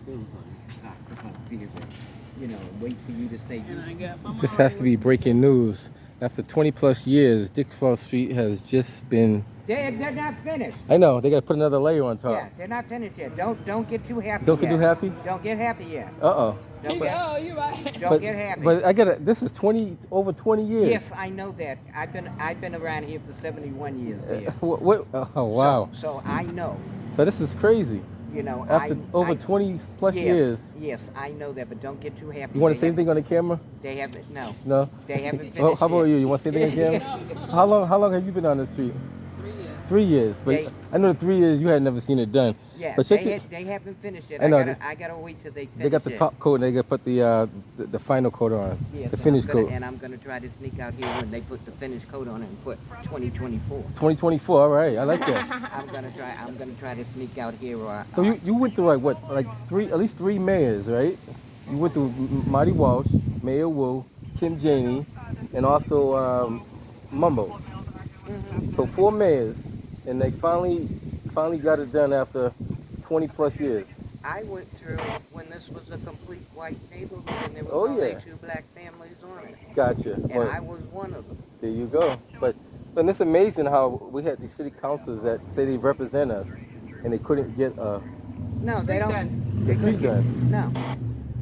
full of talk about this, wait for you to say. And I got my This has to be breaking news. After 20 plus years, Dickswell Street has just been. They're not finished. I know they got to put another layer on top. Yeah, they're not finished yet. Don't get too happy Don't yet. get too happy. Don't get happy yet. Uh-oh. Don't You get, know, you right. don't get happy. But I gotta. This is over 20 years. Yes, I know that. I've been around here for 71 years here. What? Oh wow. So I know. So this is crazy. After over 20 plus yes, years. Yes, I know that, but don't get too happy. You want to say anything on the camera? They haven't. No. No. They haven't finished. Oh, how about yet. you? You want to say anything on camera? How long have you been on the street? 3 years. 3 years. But I know the 3 years you had never seen it done. Yeah, but they haven't finished yet. I know. I gotta wait till they finish. They got the top coat and they got to put the final coat on. Yes, the finish coat. And I'm gonna try to sneak out here when they put the finish coat on it and put 2024. 2024. All right, I like that. I'm gonna try to sneak out here. So you went through at least three mayors, right? You went through Marty Walsh, Mayor Wu, Kim Janey, and also Mumbo. So 4 mayors, and they finally got it done after 20 plus years. I went through when this was a complete white neighborhood and there was Oh, only yeah. 2 black families on it. Gotcha. And I was one of them. There you go. But it's amazing how we had these city councils that say they represent us, and they couldn't get No, Street they don't. done. the street done. No.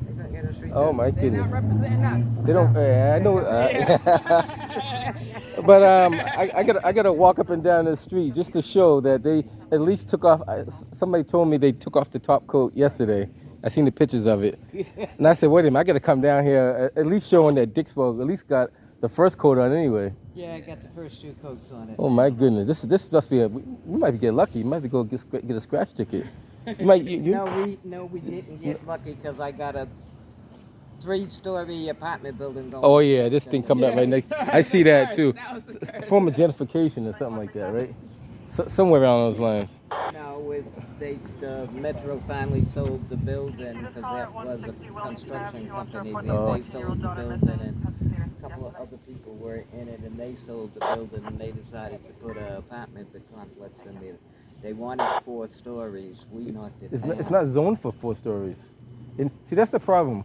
They couldn't get a street Oh done. my They're goodness. not representing us. They don't. I know. But I gotta walk up and down the street just to show that they at least took off. Somebody told me they took off the top coat yesterday. I seen the pictures of it, and I said, "Wait a minute! I gotta come down here at least showing that Dickswell at least got the first coat on anyway." Yeah, I got the first 2 coats on it. Oh my goodness! This must be we might get lucky. You might have to go get a scratch ticket. You might. No, we didn't get lucky because I got a 3-story apartment building going. Oh yeah, this thing coming up right next. I see that too. That was the curse. Form of gentrification or something like that, right? Somewhere around those lines. No, the Metro finally sold the building because that was a construction company. Oh. They sold the building and a couple of other people were in it and they sold the building and they decided to put an apartment complex in there. They wanted 4 stories. We knocked it down. It's not zoned for 4 stories. And see, that's the problem.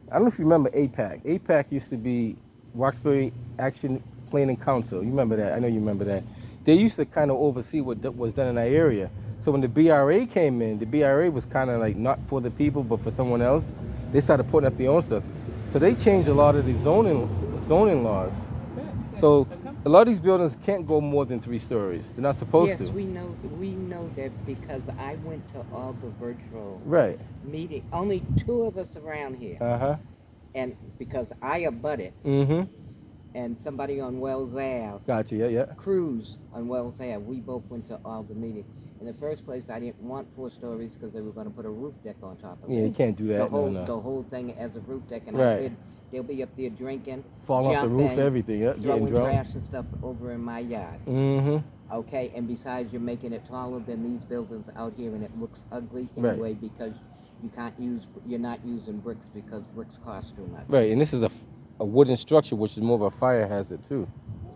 I don't know if you remember APAC. APAC used to be Roxbury Action Planning Council. You remember that? I know you remember that. They used to kind of oversee what was done in that area. So when the BRA came in, the BRA was kind of like not for the people, but for someone else. They started putting up their own stuff. So they changed a lot of the zoning laws. So a lot of these buildings can't go more than 3 stories. They're not supposed to. Yes, we know that because I went to all the virtual Right. meetings. Only 2 of us around here. Uh-huh. And because I abutted Mm-hmm. and somebody on Wells Ave, Gotcha, yeah. Cruz on Wells Ave, we both went to all the meetings. In the first place, I didn't want 4 stories because they were going to put a roof deck on top of it. Yeah, you can't do that. The whole, no. the whole thing as a roof deck. And Right. I said, they'll be up there drinking, Fall off the roof, jumping, everything. Yeah, getting throwing drunk. trash and stuff over in my yard. Mm-hmm. Okay, and besides, you're making it taller than these buildings out here, and it looks ugly Right. anyway because you're not using bricks because bricks cost too much. Right, and this is a wooden structure, which is more of a fire hazard too.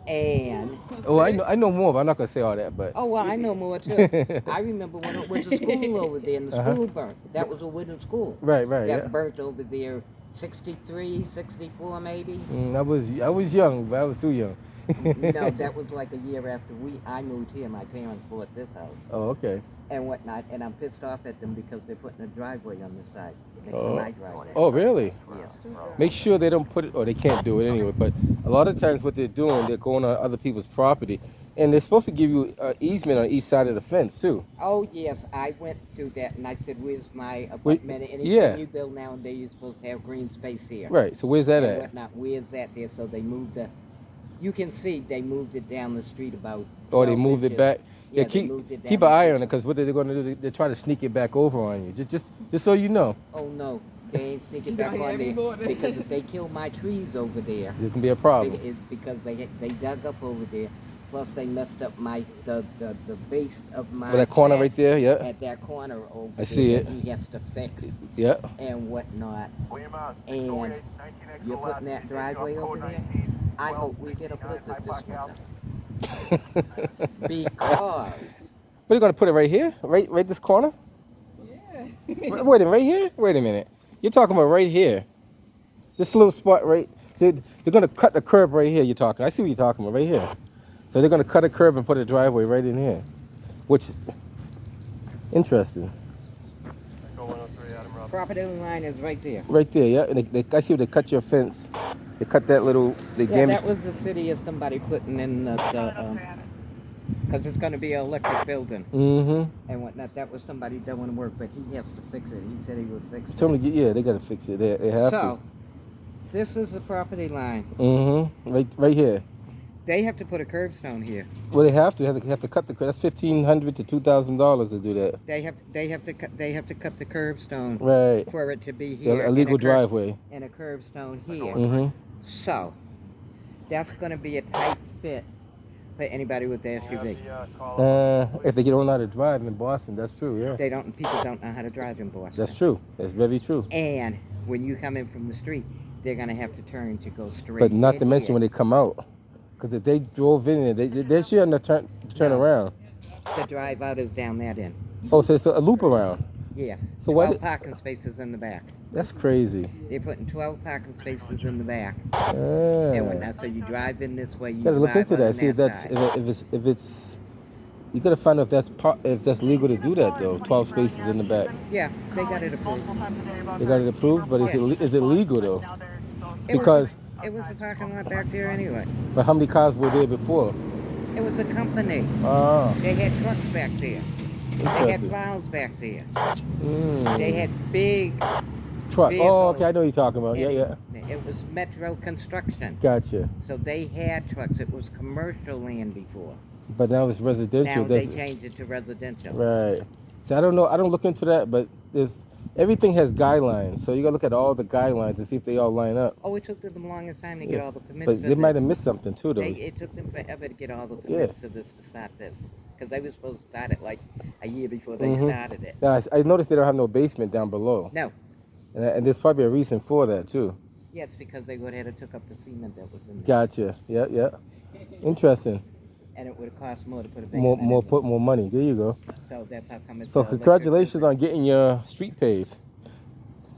And Oh, I know more, but I'm not gonna say all that. But oh well, I know more too. I remember when it was a school over there, and the Uh-huh. school burnt. That was a wooden school. right, That yeah. burnt over there, 63, 64 maybe. I was young, but I was too young. No, that was like a year after I moved here. My parents bought this house Oh, okay. and whatnot, and I'm pissed off at them because they're putting a driveway on the side next to Oh. my driveway. Oh, really? Yes. Make sure they don't put it, or they can't do it anyway. But a lot of times, what they're doing, they're going on other people's property, and they're supposed to give you easement on each side of the fence too. Oh yes, I went through that and I said, "Where's my apartment?" And anything yeah. you build nowadays, you're supposed to have green space here. Right. So where's that And at? whatnot. Where's that there? So they moved the. You can see they moved it down the street about. Or they 12 moved it inches. back. Yeah, Yeah, they moved it keep down an eye the on it, because what they're going to do, they try to sneak it back over on you. Just so you know, Oh no, they ain't sneaking She's back not on heavy there more than- because if they kill my trees over there, there can be a problem. it's because they dug up over there. Plus they messed up the base of my. With that corner right fence there, yeah, At that corner over I see there it. that he has to fix yeah. and whatnot. And you're putting that driveway over there. I hope we get a blizzard this winter because What are you going to put it right here? Right this corner? Yeah. Wait a minute, right here? Wait a minute. You're talking about right here. This little spot right. See, they're gonna cut the curb right here. You're talking. I see what you're talking about right here. So they're gonna cut a curb and put a driveway right in here, which is interesting. Property line is right there. Right there, yeah. And I see they cut your fence. They cut that little. They Yeah, damaged. that was the city of somebody putting in because it's going to be an electric building Mm-hmm. and whatnot. That was somebody doing work, but he has to fix it. He said he would fix it. Tell them to get. Yeah, they gotta fix it. They have So, this is the property line. to. Mm-hmm. Right here. They have to put a curbstone here. Well, they have to. Have to cut the curb. That's $1,500 to $2,000 to do that. They have to cut the curbstone Right. for it to be here. The illegal driveway. And a curbstone here. Mm-hmm. So, that's going to be a tight fit for anybody with the SUV. If they don't know how to drive in Boston, that's true. Yeah. People don't know how to drive in Boston. That's true. That's very true. And when you come in from the street, they're going to have to turn to go straight. But not to in mention here. when they come out, because if they drove in there, they shouldn't have turn No. around. The drive out is down that end. Oh, so it's a loop around. Yes. So 12 parking spaces in the back. That's crazy. They're putting 12 parking spaces in the back. Yeah. And whatnot. So you drive in this way. You Gotta look drive into that. on See if that's side. if it's. You gotta find out if that's legal to do that though. 12 spaces in the back. Yeah, they got it approved. They got it approved, but is it legal though? It Because it was a parking lot back there anyway. but how many cars were there before? It was a company. Ah, They had trucks back there. They had interesting. plows back there. Mm. They had big. Truck. Oh, vehicles. okay, I know what you're talking about. Yeah, yeah. It was Metro Construction. Gotcha. So they had trucks. It was commercial land before. But now it's residential. Now they doesn't- changed it to residential. Right. See, I don't know. I don't look into that, but everything has guidelines. So you gotta look at all the guidelines and see if they all line up. Oh, it took them the longest time to Yeah. get all the permits. But for they might this. have missed something too, though. It took them forever to get all the permits for this to start this, because they were supposed to start it like a year before they started it. Now, I noticed they don't have no basement down below, No, and there's probably a reason for that too. yeah, it's because they would have took up the cement that was in there, Gotcha. Yeah, yeah. Interesting. and it would have cost more to put a basement. More money. There you go. So that's how come it's. So electric. congratulations on getting your street paved.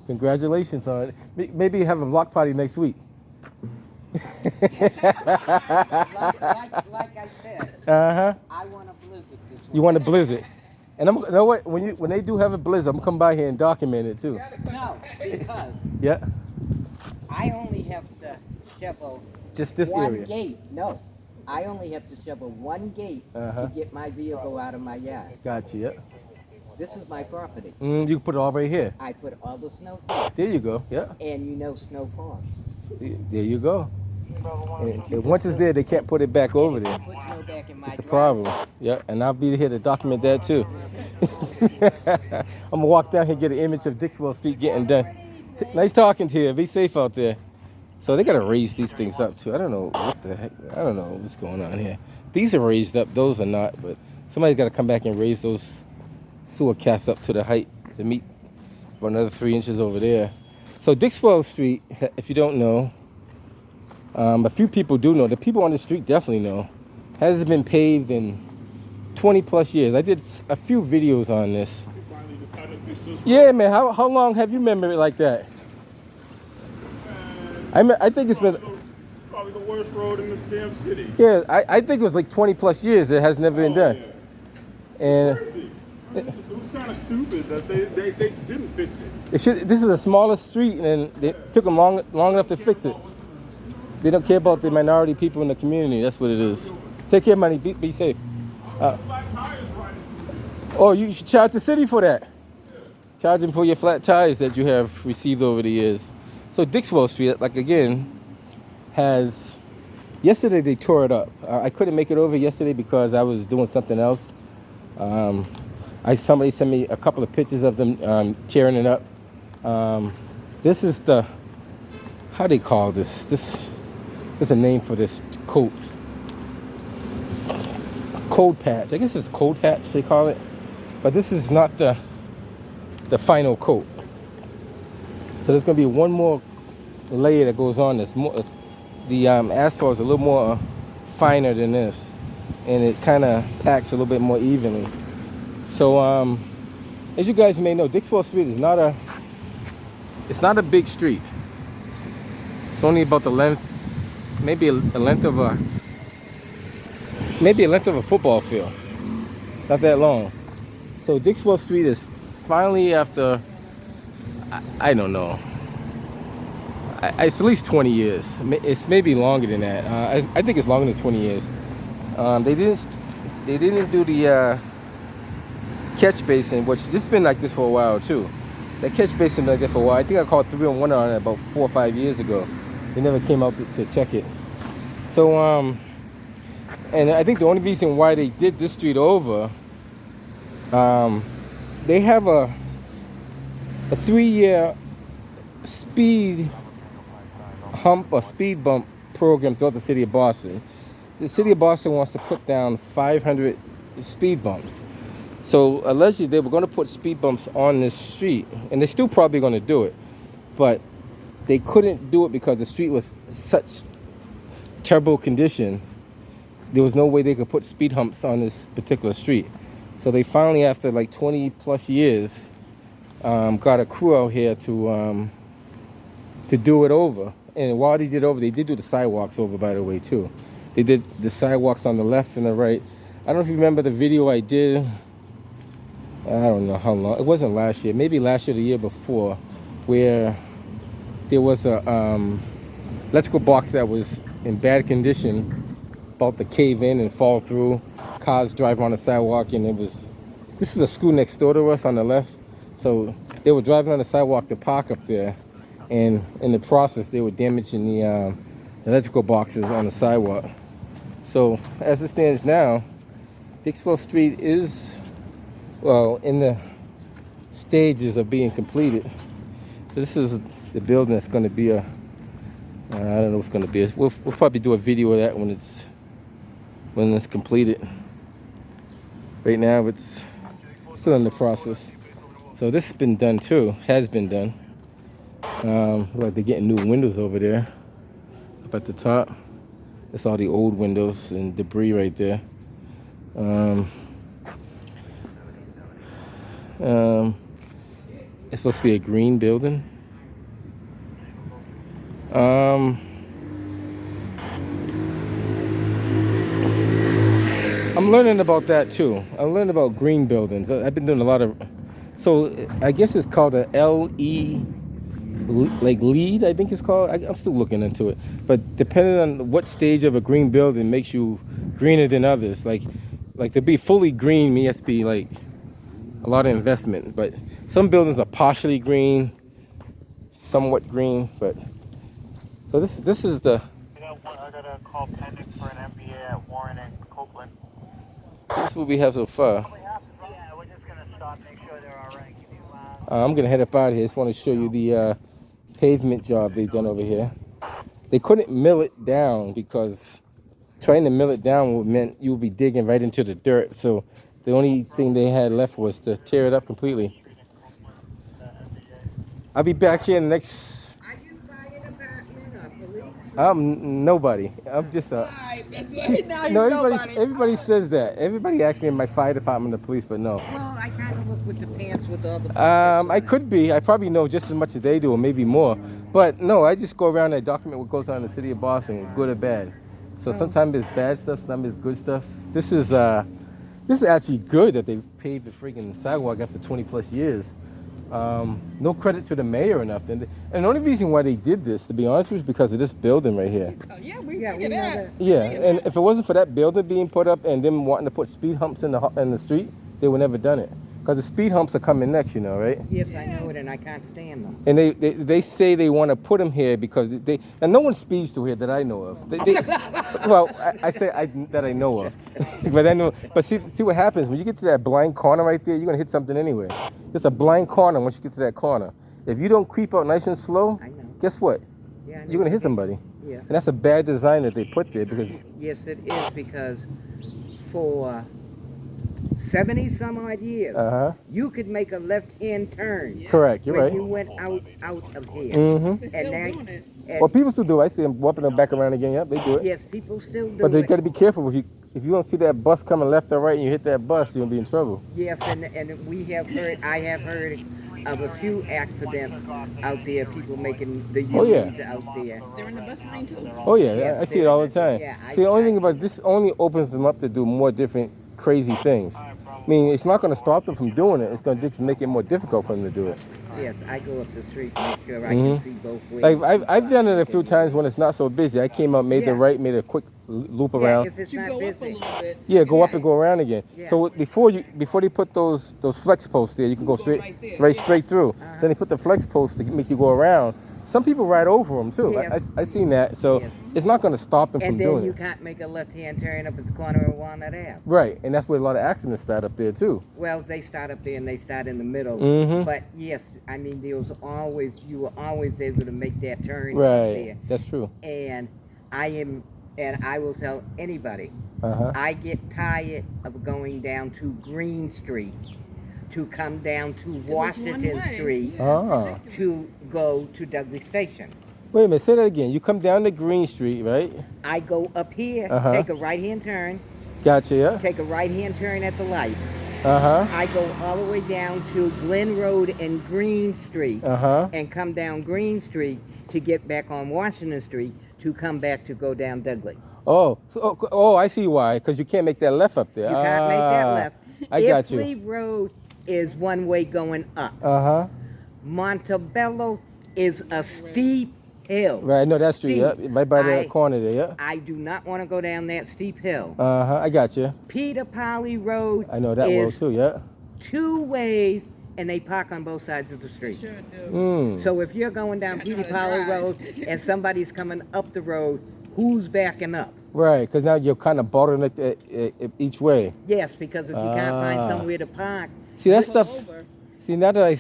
Congratulations on it. Maybe have a block party next week. like I said, Uh-huh. I want a blizzard this week. You want a blizzard. And you know what? When they do have a blizzard, I'm gonna come by here and document it too. No, because Yeah. I only have to shovel Just this one area. gate. No, I only have to shovel one gate Uh-huh. to get my vehicle out of my yard. Gotcha. Yeah. This is my property. You can put it all right here. I put all the snow here, There you go. Yeah. and you know snow falls. There you go. And once it's there, they can't put it back over And if there. you put snow back in my It's the driveway, problem. Yeah, and I'll be here to document that too. I'm gonna walk down here and get an image of Dickswell Street getting done. Nice talking to you. Be safe out there. So they gotta raise these things up too. I don't know what the heck. I don't know what's going on here. These are raised up. Those are not. But somebody's gotta come back and raise those sewer caps up to the height to meet for another 3 inches over there. So Dickswell Street, if you don't know, a few people do know. The people on the street definitely know. Hasn't been paved in 20 plus years. I did a few videos on this. Yeah, man. How long have you remembered it like that? I think it's been. Probably the worst road in this damn city. Yeah, I think it was like 20 plus years. It has never been done. And Crazy. It was kind of stupid that they didn't fix it. this is the smallest street, and they took them long enough to fix it. They don't care about the minority people in the community. That's what it is. Take care, money. Be safe. Oh, you should charge the city for that. Charge them for your flat tires that you have received over the years. So Dickswell Street, like again, has. Yesterday they tore it up. I couldn't make it over yesterday because I was doing something else. Somebody sent me a couple of pictures of them tearing it up. This is the. How do they call this? There's a name for this coat. Cold patch. I guess it's cold patch they call it. But this is not the final coat. So there's gonna be one more layer that goes on this. The asphalt is a little more finer than this, and it kind of packs a little bit more evenly. So As you guys may know, Dickswell Street is not a, it's not a big street. It's only about the length, maybe a length of a, maybe a length of a football field. Not that long. So Dickswell Street is finally, after, I don't know, it's at least 20 years. It's maybe longer than that. I think it's longer than 20 years. They didn't do the catch basin, which this has been like this for a while too. That catch basin been like that for a while. I think I called 311 on it about 4 or 5 years ago. They never came out to check it. So and I think the only reason why they did this street over, they have a 3-year speed hump or speed bump program throughout the city of Boston. The city of Boston wants to put down 500 speed bumps. So allegedly they were going to put speed bumps on this street, and they're still probably going to do it, but they couldn't do it because the street was such terrible condition. There was no way they could put speed humps on this particular street. So they finally, after like 20 plus years, got a crew out here to do it over. And while they did over, they did do the sidewalks over, by the way, too. They did the sidewalks on the left and the right. I don't know if you remember the video I did. I don't know how long. It wasn't last year. Maybe last year or the year before, where there was a electrical box that was in bad condition, about to cave in and fall through. Cars drive on the sidewalk, and this is a school next door to us on the left. So they were driving on the sidewalk to park up there, and in the process they were damaging the electrical boxes on the sidewalk. So as it stands now, Dickswell Street is, well, in the stages of being completed. So this is the building that's going to be I don't know what's going to be. We'll probably do a video of that when it's completed. Right now it's still in the process. So this has been done too, has been done. Like they're getting new windows over there up at the top. That's all the old windows and debris right there. It's supposed to be a green building. I'm learning about that too. I'm learning about green buildings. I've been doing a lot of, so I guess it's called a LE, like LEED, I think it's called. I'm still looking into it. But depending on what stage of a green building makes you greener than others. Like to be fully green, it has to be like a lot of investment. But some buildings are partially green, somewhat green. But so this is the. I got a call pending for an NBTA at Warren and Copeland. This is what we have so far. Yeah, we're just gonna stop, make sure they're all right. I'm gonna head up out of here. Just want to show you the pavement job they've done over here. They couldn't mill it down because trying to mill it down meant you would be digging right into the dirt. So the only thing they had left was to tear it up completely. I'll be back here in the next. Are you buying a apartment or police? I'm nobody. I'm just a. Now you No, nobody. everybody says that. Everybody asks me in my fire department, the police, but no. Well, I kind of look with the pants with all the. I could be. I probably know just as much as they do, or maybe more. But no, I just go around and document what goes on in the city of Boston, good or bad. So sometimes it's bad stuff, sometimes it's good stuff. This is actually good that they paved the freaking sidewalk after 20 plus years. No credit to the mayor or nothing. And the only reason why they did this, to be honest with you, is because of this building right here. Yeah, we figured that. Yeah, and if it wasn't for that building being put up and them wanting to put speed humps in the street, they would never done it. Because the speed humps are coming next, you know, right? Yes, I know it, and I can't stand them. And they say they want to put them here because and no one speeds through here that I know of. Well, I say that I know of, but see what happens when you get to that blind corner right there. You're gonna hit something anyway. It's a blind corner once you get to that corner. If you don't creep out nice and slow, I know. guess what? Yeah, I know. You're gonna hit somebody. Yeah. And that's a bad design that they put there because. Yes, it is, because for 70 some odd years, you could make a left-hand turn. Correct, you're when right. you went out of here. Mm-hmm. And Well, people still do. I see them whopping them back around again. Yep, they do it. yes, people still do But they it. got to be careful if you if you don't see that bus coming left or right and you hit that bus, you'll be in trouble. Yes, and I have heard of a few accidents out there, people making the Oh, yeah. U-turns out there. They're in the bus lane too. Oh yeah, Yes, I see it all the time. yeah, See, the only thing about this only opens them up to do more different crazy things. I mean, it's not going to stop them from doing it. It's going to just make it more difficult for them to do it. Yes, I go up the street to make sure I Mhm. can see both ways. Like I've done it a few times when it's not so busy. I came out, made the Yeah. right, made a quick loop Yeah, around. if it's You not go up a busy. little bit. Yeah, go up and go around again. Yeah. So before they put those flex posts there, you can go Go straight right there. right straight through. Then they put the flex posts to make you go around. Some people ride over them too. Yes. I seen that. So Yes. it's not going to stop them And from then doing you it. can't make a left-hand turn up at the corner of Walnut Ave. Right, and that's where a lot of accidents start up there too. Well, they start up there and they start in the middle. Mhm. But yes, I mean, you were always able to make that turn up Right, there. that's true. And I will tell anybody, Uh-huh. I get tired of going down to Green Street to come down to one Washington way. Street Ah. to go to Douglas Station. Wait a minute, say that again. You come down to Green Street, right? I go up here, Uh-huh. take a right-hand turn, Gotcha, yeah? take a right-hand turn at the light. Uh-huh. I go all the way down to Glen Road and Green Street Uh-huh. and come down Green Street to get back on Washington Street to come back to go down Douglas. Oh, I see why. Because you can't make that left up there. You can't make that left. I got you. Ifley Road is one way going up. Uh-huh. Montebello is a steep hill. Right, no, that's true. Steep. Yep, right by the I- corner there, yeah. I do not want to go down that steep hill. Uh-huh, I got you. Peter Polly Road I know that well is too, yeah. two ways and they park on both sides of the street. Sure do. Mm. So if you're going down Gotta know Peter how to Polly drive. Road and somebody's coming up the road, who's backing up? Right, because now you're kind of bottlenecked each way. Yes, because if you can't find Ah. somewhere to park, See, that Pull stuff, over. see, now that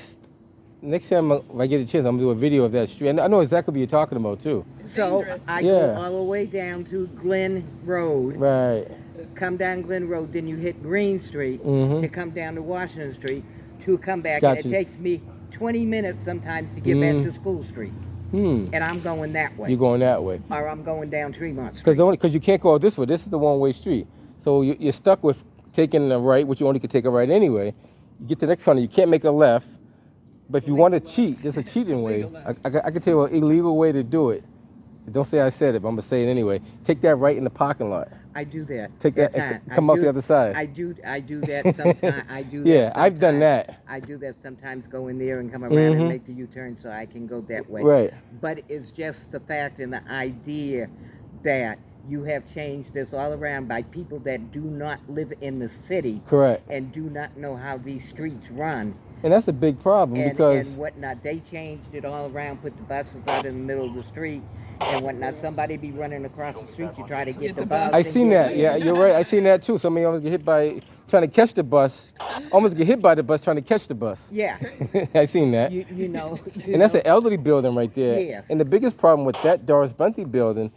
next time if I get a chance, I'm going to do a video of that street. I know exactly what you're talking about too. It's so dangerous. I Yeah. go all the way down to Glen Road, Right. come down Glen Road, then you hit Green Street Mhm. to come down to Washington Street to come back. Gotcha. And it takes me 20 minutes sometimes to get back to School Street. And I'm going that way. You're going that way. Or I'm going down Tremont Street. Because you can't go this way. This is the one-way street. So you're stuck with taking a right, which you only could take a right anyway. You get to the next corner, you can't make a left. But if you want to cheat, there's a cheating way. I can tell you an illegal way to do it. Don't say I said it, but I'm going to say it anyway. Take that right in the parking lot. I do that. Take that That's and time. come out the other side. I do that sometimes. I do that Yeah, I've done sometimes. that. I do that sometimes. Go in there and come around and Mhm. make the U-turn so I can go that way. Right. But it's just the fact and the idea that you have changed this all around by people that do not live in the city Correct. and do not know how these streets run And that's a big problem because and whatnot. They changed it all around, put the buses out in the middle of the street and whatnot. Somebody be running across the street to try to get the bus. I and seen get that. in. Yeah, you're right. I seen that too. Somebody almost get hit by trying to catch the bus. Almost get hit by the bus trying to catch the bus. Yeah. I seen that. You know. And that's an elderly building right there. Yes. And the biggest problem with that Doris Bunty building,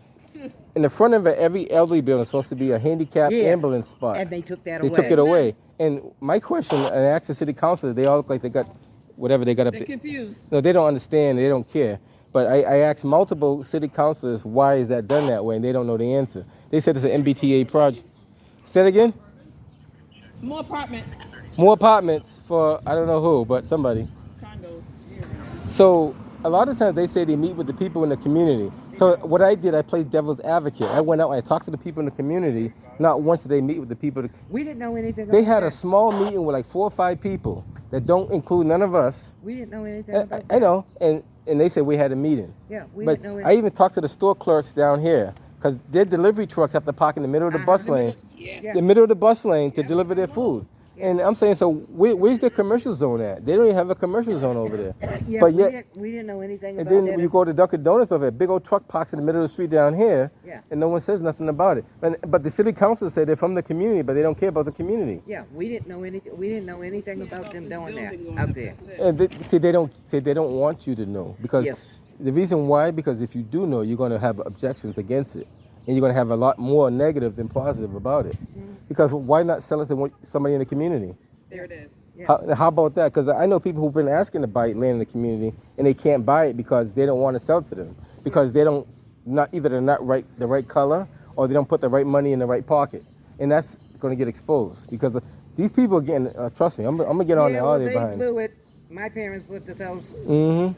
in the front of every elderly building is supposed to be a handicapped Yes. ambulance spot. And they took that They away. took it away. And my question, and I asked the city council, they all look like they got whatever they got up They're there. confused. No, they don't understand. They don't care. But I asked multiple city councilors why is that done that way, and they don't know the answer. They said it's an NBTA project. Say it again? More apartment More apartments for I don't know who, but somebody. condos. Yeah. So a lot of times they say they meet with the people in the community. So what I did, I played devil's advocate. I went out and I talked to the people in the community. Not once did they meet with the people. We didn't know anything They about had a that. small meeting with like 4 or 5 people that don't include none of us. We didn't know anything about that. I know, and they said we had a meeting. Yeah, we But didn't know I anything. even talked to the store clerks down here because their delivery trucks have to park in the middle of the bus lane, Yes. the middle of the bus lane to deliver their food. And I'm saying, so where's their commercial zone at? They don't even have a commercial zone over there. Yeah, but we yet, didn't know anything and about then that. when you go to Dunkin' Donuts over there, big old truck parks in the middle of the street down here, Yeah. and no one says nothing about it. But the city council said they're from the community, but they don't care about the community. Yeah, we didn't know anything. We didn't know anything about them this doing that building going out up, there. that's it. And they don't want you to know because Yes. the reason why, because if you do know, you're going to have objections against it, and you're going to have a lot more negative than positive about it. Because why not sell it to somebody in the community? There it is. Yeah. How about that? Because I know people who've been asking to buy land in the community and they can't buy it because they don't want to sell it to them because they don't either they're not the right color or they don't put the right money in the right pocket. and that's going to get exposed because these people are getting. Trust me, I'm gonna get on Yeah, there well, all their they behinds. blew it. My parents built this house Mm-hmm.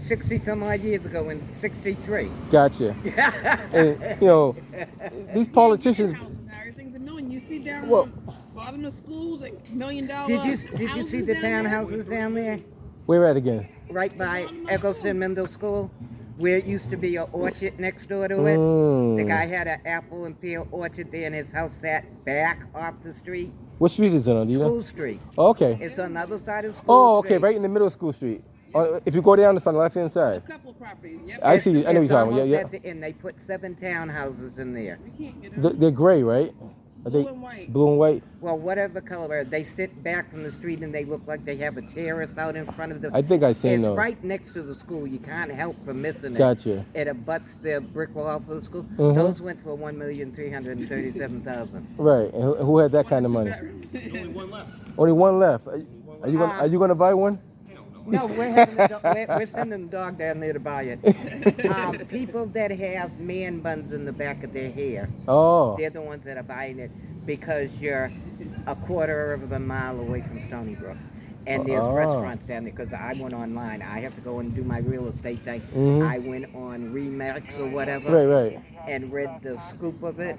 60 some odd years ago in '63. Gotcha. And these Yeah, politicians. getting houses now. Everything's a million. You see down Well, on bottom of school, like $1 million Did you houses see the down there? townhouses down there? where at again? Right by bottom of Eggleston Middle School, where it used to be an orchard next door to it. The Mm. guy had an apple and pear orchard there, and his house sat back off the street. What street is it on? Do you know? School Street. Oh, okay. It's on the other side of School Oh, Street. okay, right in the middle of School Street. If you go down, it's on the left hand A side. couple of properties. Yep. I see. I know It's you're talking about. almost Yeah, at the end. They put 7 townhouses in there. We can't get them. They're gray, right? Are Blue they and white. blue and white? Well, whatever color, they sit back from the street and they look like they have a terrace out in front of them. I think I seen It's those. right next to the school. You can't help from missing it. Gotcha. It abuts the brick wall for the school. Mhm. Those went for $1,337,000. Right. And who had that kind of money? Only one left. Are you gonna buy one? No, we're sending the dog down there to buy it. People that have man buns in the back of their hair, Oh. they're the ones that are buying it because you're a quarter of a mile away from Stony Brook. And there's Oh. restaurants down there because I went online. I have to go and do my real estate thing. Mhm. I went on Remax or whatever Right. and read the scoop of it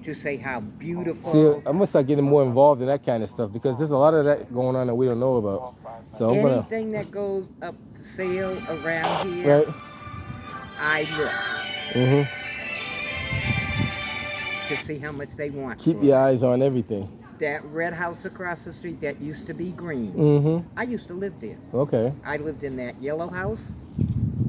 to say how beautiful. See, I'm gonna start getting more involved in that kind of stuff because there's a lot of that going on that we don't know about. So I'm gonna. Anything that goes up for sale around here, Right. I look Mhm. to see how much they want. Keep for your it. eyes on everything. That red house across the street that used to be green. Mhm. I used to live there. Okay. I lived in that yellow house.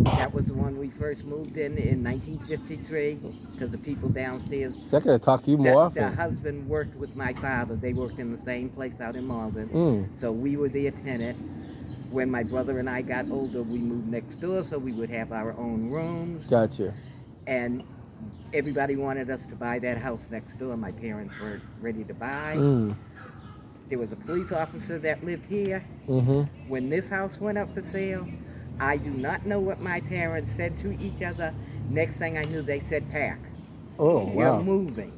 That was the one we first moved in 1953 because the people downstairs. So I gotta talk to you more The often. husband worked with my father. They worked in the same place out in Malden. Mm. So we were their tenant. When my brother and I got older, we moved next door so we would have our own rooms. Gotcha. And everybody wanted us to buy that house next door. My parents were ready to buy. Mm. There was a police officer that lived here. Mhm. When this house went up for sale, I do not know what my parents said to each other. Next thing I knew, they said, "Pack. Oh You're wow. moving."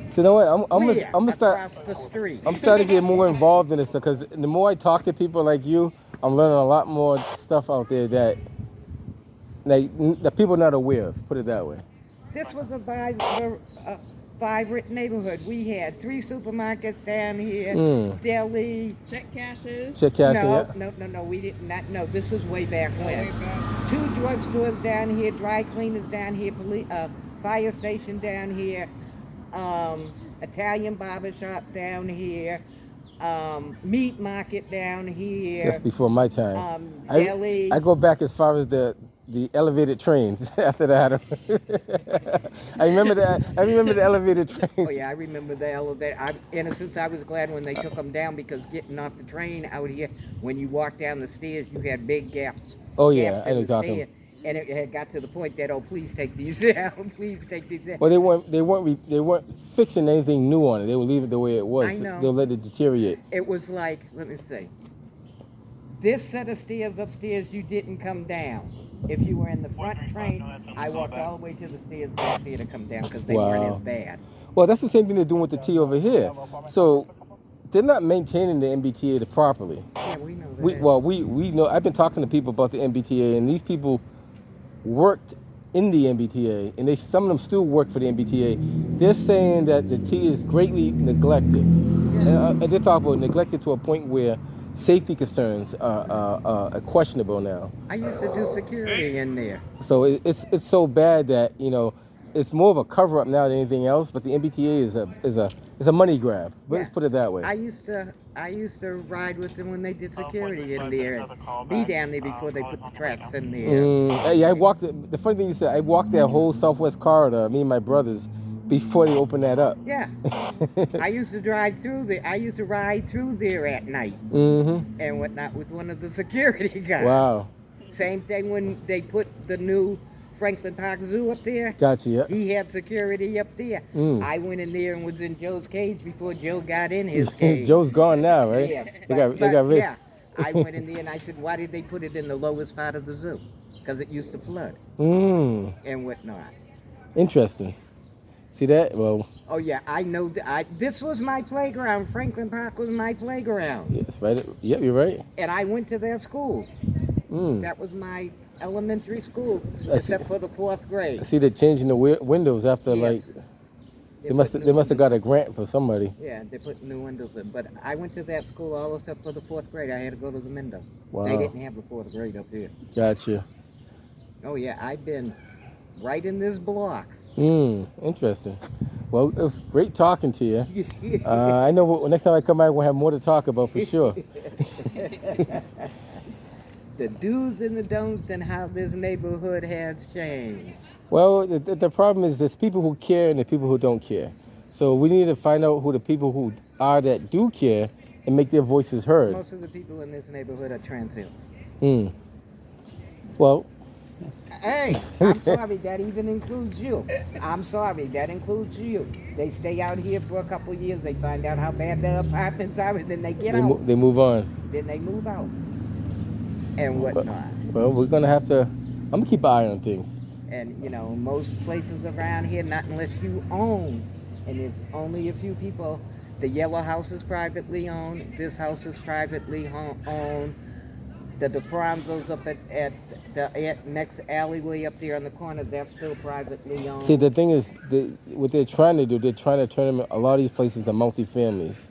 So you know what? I'm Where? gonna start. Across the street. I'm starting to get more involved in this stuff because the more I talk to people like you, I'm learning a lot more stuff out there that people are not aware of. Put it that way. This was a vibrant neighborhood. We had 3 supermarkets down here, Mm. deli. Check cashes. Check cashing. No, Yeah. no, we did not. No, this was way back Way when. back. 2 drugstores down here, dry cleaners down here, fire station down here, Italian barber shop down here, meat market down here. That's before my time. Deli. I go back as far as the elevated trains. After that, I remember that. I remember the elevated trains. Oh yeah, I remember the elevator. In a sense, I was glad when they took them down because getting off the train out here, when you walk down the stairs, you had big gaps. Oh yeah, gaps I in know the talking. stair. And it had got to the point that, oh, please take these down, please take these down. Well, they weren't fixing anything new on it. They would leave it the way it was. I know. They'll let it deteriorate. It was like, let me see. This set of stairs upstairs, you didn't come down. If you were in the front train, I walked all the way to the stairs back there to come down because they weren't Wow. as bad. Well, that's the same thing they're doing with the T over here. So they're not maintaining the NBTA properly. Yeah, we know that. We know. I've been talking to people about the NBTA, and these people worked in the NBTA, and some of them still work for the NBTA. They're saying that the T is greatly neglected, and they're talking about neglected to a point where safety concerns are questionable now. I used to do security in there. So it's so bad that it's more of a cover up now than anything else. But the NBTA is a money grab. Let's put it that way. I used to ride with them when they did security in there and be down there before they put the tracks in there. Yeah, I walked. The funny thing you said, I walked that whole Southwest corridor. Me and my brothers before they opened that up. Yeah. I used to drive through there. I used to ride through there at night Mm-hmm. and whatnot with one of the security guys. Wow. Same thing when they put the new Franklin Park Zoo up there. Gotcha. Yeah. He had security up there. Mm. I went in there and was in Joe's cage before Joe got in his cage. Joe's gone now, right? Yes, They got rid. yeah. I went in there and I said, why did they put it in the lowest part of the zoo? Because it used to flood Mm. and whatnot. Interesting. See that? Well, Oh yeah, I know. This was my playground. Franklin Park was my playground, yes, right. Yep, you're right. and I went to that school. Mm. That was my elementary school, I see. except for the 4th I grade. see they're changing the windows after Yes. like They they must put they new must have windows- got a grant for somebody. Yeah, they put new windows in. But I went to that school all except for the 4th grade. I had to go to the window. Wow. They didn't have the 4th grade up here. Gotcha. Oh yeah, I've been right in this block. Interesting. Well, it was great talking to you. I know next time I come by, we'll have more to talk about for sure. The do's and the don'ts and how this neighborhood has changed. Well, the problem is there's people who care and the people who don't care. So we need to find out who the people who are that do care and make their voices heard. Most of the people in this neighborhood are transhumans. Well, Hey, I'm sorry, that even includes you. I'm sorry, that includes you. They stay out here for a couple of years, they find out how bad their apartments are, and then they get out. they move on. Then they move out. And whatnot. Well, we're going to have to, I'm going to keep an eye on things. And, you know, most places around here, not unless you own, and it's only a few people. The yellow house is privately owned. This house is privately owned. The DeFranzo's up at the next alleyway up there on the corner, that's still privately owned. See, the thing is, what they're trying to do, they're trying to turn a lot of these places into multi-families.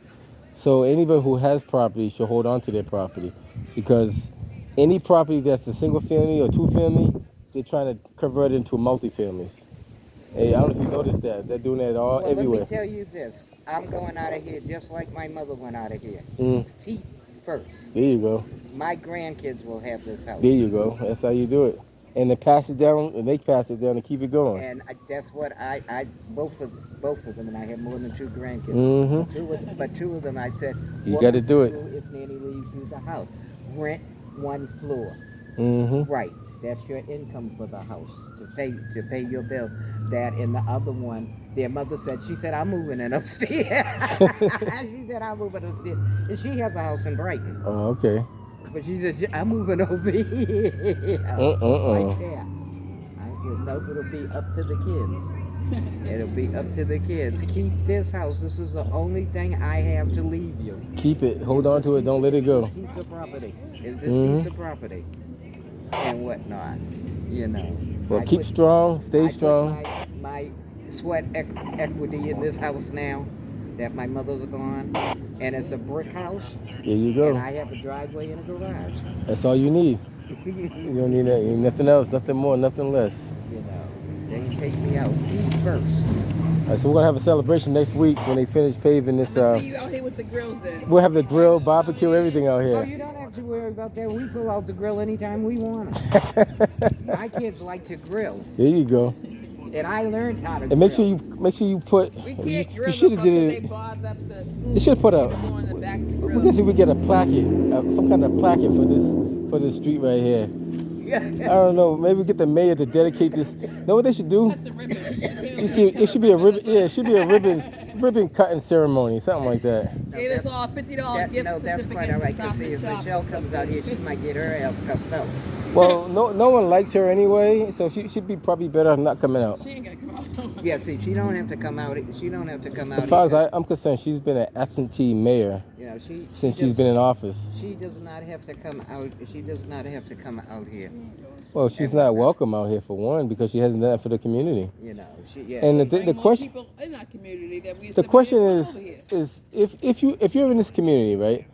So anybody who has property should hold on to their property, because any property that's a single family or two family, they're trying to convert it into multi-families. Hey, I don't know if you noticed that. They're doing that all everywhere. Let me tell you this. I'm going out of here just like my mother went out of here. Feet first. There you go. My grandkids will have this house. There you go. That's how you do it. And they pass it down, and they pass it down and keep it going. And that's what both of them, and I have more than 2 grandkids. Mm-hmm. But two of them, I said, You what got to would do you it. If Nanny leaves you the house, rent 1 floor. Mm-hmm. Right, that's your income for the house to pay your bill. That and the other one, their mother said, she said, I'm moving in upstairs. She said, I'm moving upstairs, and she has a house in Brighton. Oh, okay. But she said, I'm moving over here. Right there. I said, nope, it'll be up to the kids. It'll be up to the kids. Keep this house. This is the only thing I have to leave you. Keep it. Hold on to it. Don't let it go. It's just piece of property. It's just piece of property. And whatnot. You know. Well, keep strong. Stay strong. My sweat equity in this house now that my mother's gone. And it's a brick house. There you go. And I have a driveway and a garage. That's all you need. You don't need that. Nothing else. Nothing more. Nothing less. You know, they take me out feet first. All right, so we're gonna have a celebration next week when they finish paving this. See you out here with the grills then. We'll have the grill, barbecue, everything out Oh, here. you don't have to worry about that. We pull out the grill anytime we want. My kids like to grill, There you go. and I learned how to grill. And make sure you put. We You, can't grill you should have because did they it. bought up the school. You should have put a. People going in the back to We grill. can see if we get a placket, some kind of placket for this street right here. I don't know. Maybe get the mayor to dedicate this. Know what they should do? Cut the ribbon. You see, it should be a ribbon. Yeah, it should be a ribbon cutting ceremony, something like that. Gave us all $50 gift No, that's certificates quite all right. to Cause stop see, and if shop. Michelle comes out here, she might get her ass cussed out. Well, no one likes her anyway, so she should be probably better off not coming out. She ain't gonna come out. Yeah, see, she don't have to come out. She don't have to come out. As far as I'm concerned, she's been an absentee mayor you know, since she's been in office. She does not have to come out. She does not have to come out here. Well, she's not welcome out here for one because she hasn't done it for the community. You know, yeah. And the Bring more question. people in our community that we The question over here. is if you're in this community, right,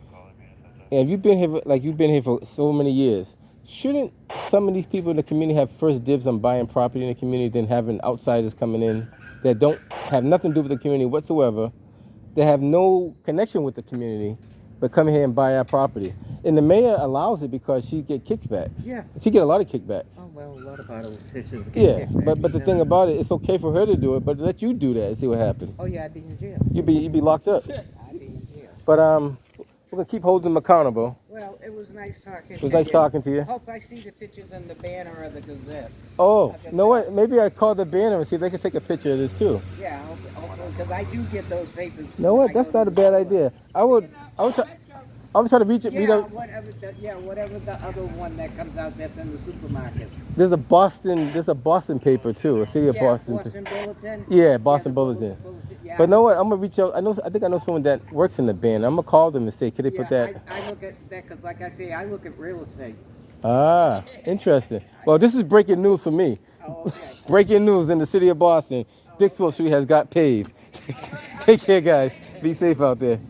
and you've been here for so many years, shouldn't some of these people in the community have first dibs on buying property in the community than having outsiders coming in that don't have nothing to do with the community whatsoever, that have no connection with the community, but come here and buy our property? And the mayor allows it because she get kickbacks. Yeah. She get a lot of kickbacks. Oh well, a lot of politicians. Yeah, but the thing about it, it's okay for her to do it, but let you do that and see what happens. Oh yeah, I'd be in jail. You'd be locked up. I'd be in jail. But we're gonna keep holding them accountable. Well, it was nice talking. It was nice talking to you. Hope I see the pictures in the banner of the Gazette. Oh, you know what? Maybe I call the banner and see if they can take a picture of this too. Yeah, because I do get those papers. You know what? That's not a bad idea. I would I'm trying to read Yeah, up. whatever the other one that comes out that's in the supermarket. There's a Boston paper too, a city of Yeah, Boston. Boston Bulletin. Yeah, Boston the Bulletin. Yeah, But you know what? I'm gonna reach out. I think I know someone that works in the band. I'm gonna call them and say, could they yeah, put that? I look at that because, like I say, I look at real estate. Ah, interesting. Well, this is breaking news for me. Oh, okay. Breaking news in the city of Boston. Dickswell Street has got paved. Take care, guys. Be safe out there.